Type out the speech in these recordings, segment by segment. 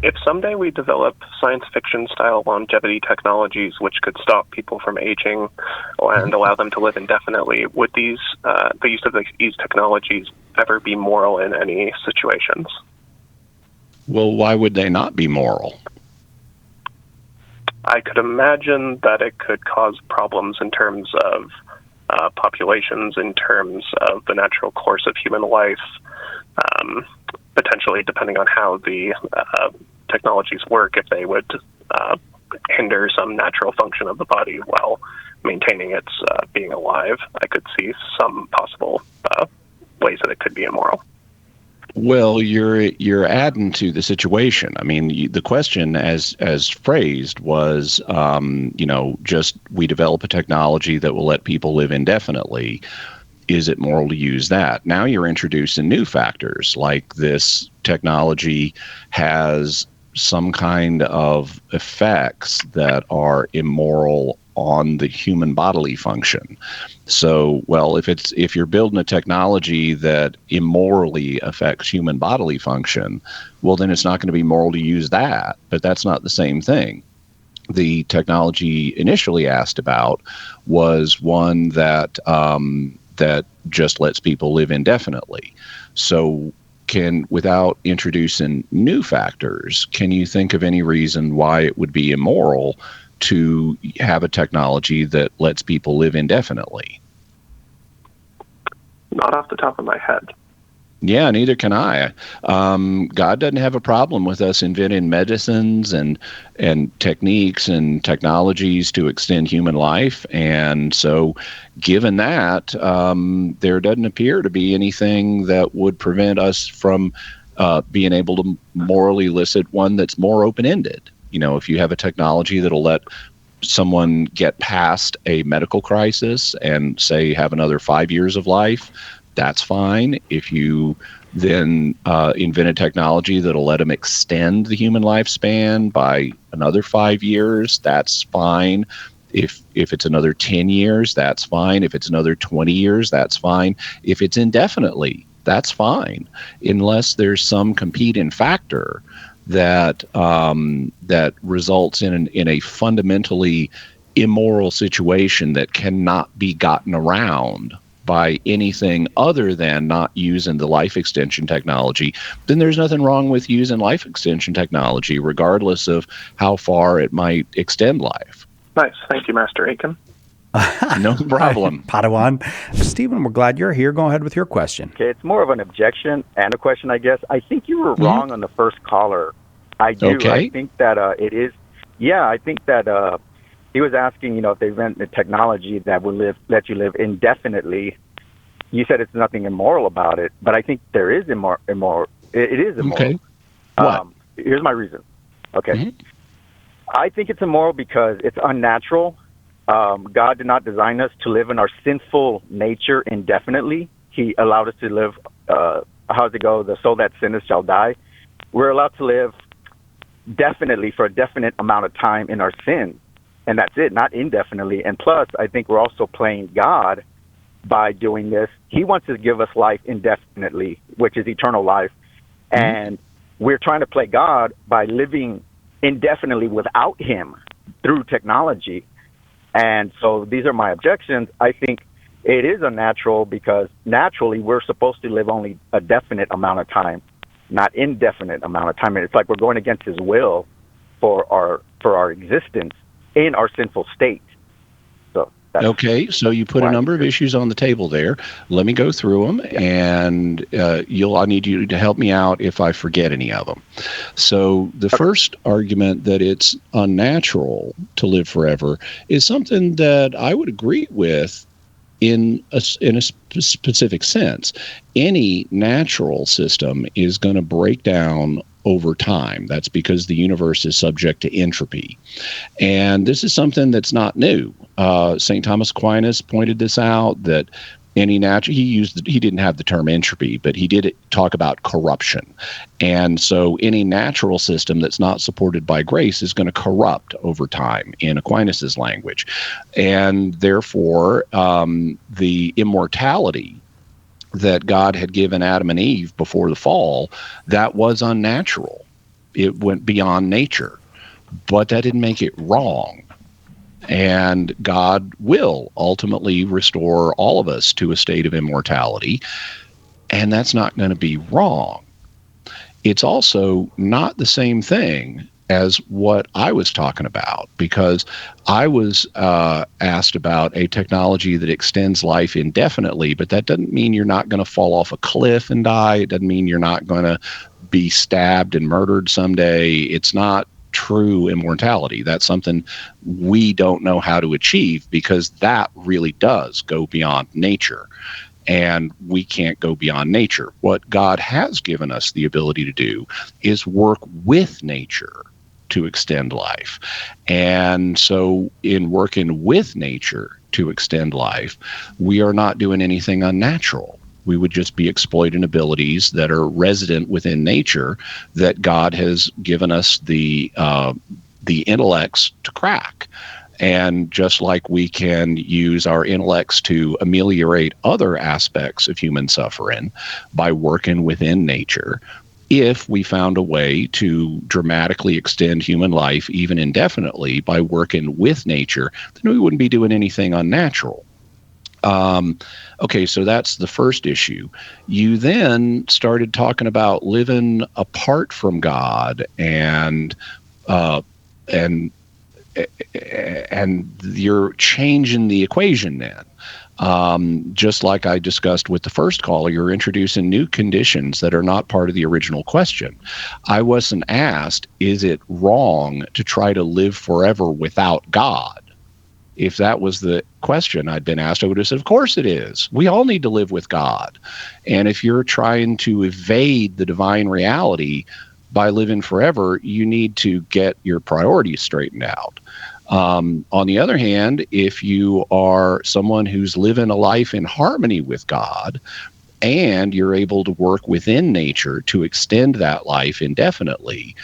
if someday we develop science fiction style longevity technologies which could stop people from aging and allow them to live indefinitely, would the use of these technologies ever be moral in any situations? Well, why would they not be moral? I could imagine that it could cause problems in terms of populations, in terms of the natural course of human life, potentially depending on how the technologies work, if they would hinder some natural function of the body while maintaining its being alive. I could see some possible ways that it could be immoral. Well, you're adding to the situation. I mean, the question, as phrased, was, just we develop a technology that will let people live indefinitely. Is it moral to use that? Now you're introducing new factors, like this technology has some kind of effects that are immoral on the human bodily function. So, well, if you're building a technology that immorally affects human bodily function, well, then it's not going to be moral to use that. But that's not the same thing. The technology initially asked about was one that that just lets people live indefinitely. So, without introducing new factors, can you think of any reason why it would be immoral to have a technology that lets people live indefinitely? Not off the top of my head. Yeah, neither can I. God doesn't have a problem with us inventing medicines and techniques and technologies to extend human life. And so given that, there doesn't appear to be anything that would prevent us from being able to morally elicit one that's more open-ended. If you have a technology that'll let someone get past a medical crisis and, say, have another 5 years of life, that's fine. If you then invent a technology that'll let them extend the human lifespan by another 5 years, that's fine. If it's another 10 years, that's fine. If it's another 20 years, that's fine. If it's indefinitely, that's fine, unless there's some competing factor that results in a fundamentally immoral situation that cannot be gotten around by anything other than not using the life extension technology. Then there's nothing wrong with using life extension technology, regardless of how far it might extend life. Nice. Thank you, Master Akin. No problem. Padawan. Stephen, we're glad you're here. Go ahead with your question. Okay, it's more of an objection and a question, I guess. I think you were wrong on the first caller. I do. Okay. I think that it is. Yeah, I think that he was asking, if they invent the technology that will let you live indefinitely. You said it's nothing immoral about it, but I think there is immoral. It is immoral. Okay. What? Here's my reason. Okay. Mm-hmm. I think it's immoral because it's unnatural. God did not design us to live in our sinful nature indefinitely. He allowed us to live, how does it go? The soul that sinneth shall die. We're allowed to live definitely for a definite amount of time in our sin. And that's it, not indefinitely. And plus, I think we're also playing God by doing this. He wants to give us life indefinitely, which is eternal life. Mm-hmm. And we're trying to play God by living indefinitely without him through technology. And so these are my objections. I think it is unnatural because naturally we're supposed to live only a definite amount of time, not indefinite amount of time. And it's like we're going against his will for our existence in our sinful state. So that's okay, so you put a number of issues on the table there. Let me go through them, and I need you to help me out if I forget any of them. So the first argument that it's unnatural to live forever is something that I would agree with in a specific sense. Any natural system is going to break down over time. That's because the universe is subject to entropy. And this is something that's not new. St. Thomas Aquinas pointed this out, that any natural, he didn't have the term entropy, but he did talk about corruption. And so any natural system that's not supported by grace is going to corrupt over time, in Aquinas's language. And therefore, the immortality that God had given Adam and Eve before the fall, that was unnatural. it went beyond nature, but that didn't make it wrong. And God will ultimately restore all of us to a state of immortality, and that's not going to be wrong. It's also not the same thing as what I was talking about, because I was asked about a technology that extends life indefinitely, but that doesn't mean you're not going to fall off a cliff and die. It doesn't mean you're not going to be stabbed and murdered someday. It's not true immortality. That's something we don't know how to achieve, because that really does go beyond nature, and we can't go beyond nature. What God has given us the ability to do is work with nature to extend life. And so in working with nature to extend life, we are not doing anything unnatural. We would just be exploiting abilities that are resident within nature that God has given us the intellects to crack. And just like we can use our intellects to ameliorate other aspects of human suffering by working within nature, if we found a way to dramatically extend human life, even indefinitely, by working with nature, then we wouldn't be doing anything unnatural. Okay, so that's the first issue. You then started talking about living apart from God, and you're changing the equation then. Just like I discussed with the first caller, you're introducing new conditions that are not part of the original question. I wasn't asked, is it wrong to try to live forever without God? If that was the question I'd been asked, I would have said, of course it is. We all need to live with God. And if you're trying to evade the divine reality by living forever, you need to get your priorities straightened out. On the other hand, if you are someone who's living a life in harmony with God, and you're able to work within nature to extend that life indefinitely,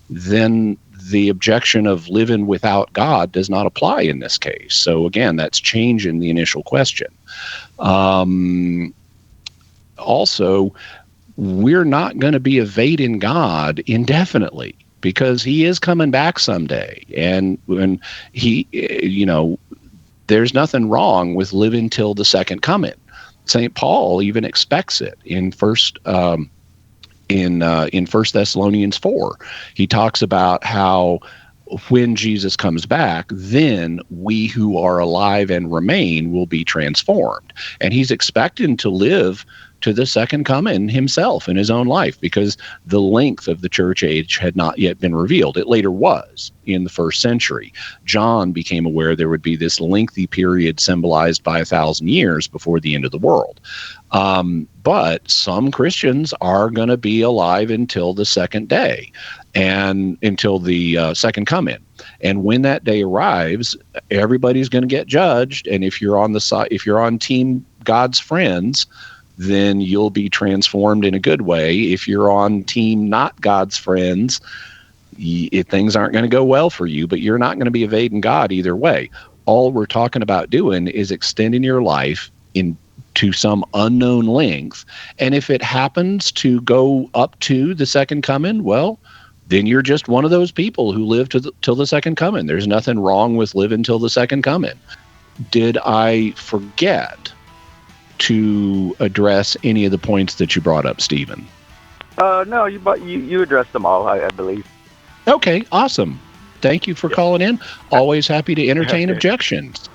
then the objection of living without God does not apply in this case. So again, that's changing the initial question. Also, we're not going to be evading God indefinitely, because he is coming back someday. And when he, there's nothing wrong with living till the second coming. St. Paul even expects it in First Thessalonians 4. He talks about how when Jesus comes back, then we who are alive and remain will be transformed. And he's expecting to live to the second coming himself in his own life, because the length of the church age had not yet been revealed. It later was in the first century. John became aware there would be this lengthy period symbolized by 1,000 years before the end of the world. But some Christians are going to be alive until the second day, and until the second coming. And when that day arrives, everybody's going to get judged. And if you're on team God's friends, then you'll be transformed in a good way. If you're on team not God's friends, things aren't going to go well for you, but you're not going to be evading God either way. All we're talking about doing is extending your life to some unknown length. And if it happens to go up to the second coming, well, then you're just one of those people who live till the second coming. There's nothing wrong with living till the second coming. Did I forget to address any of the points that you brought up, Stephen? No, you addressed them all, I believe. Okay, awesome. Thank you for calling in. Always happy to entertain objections.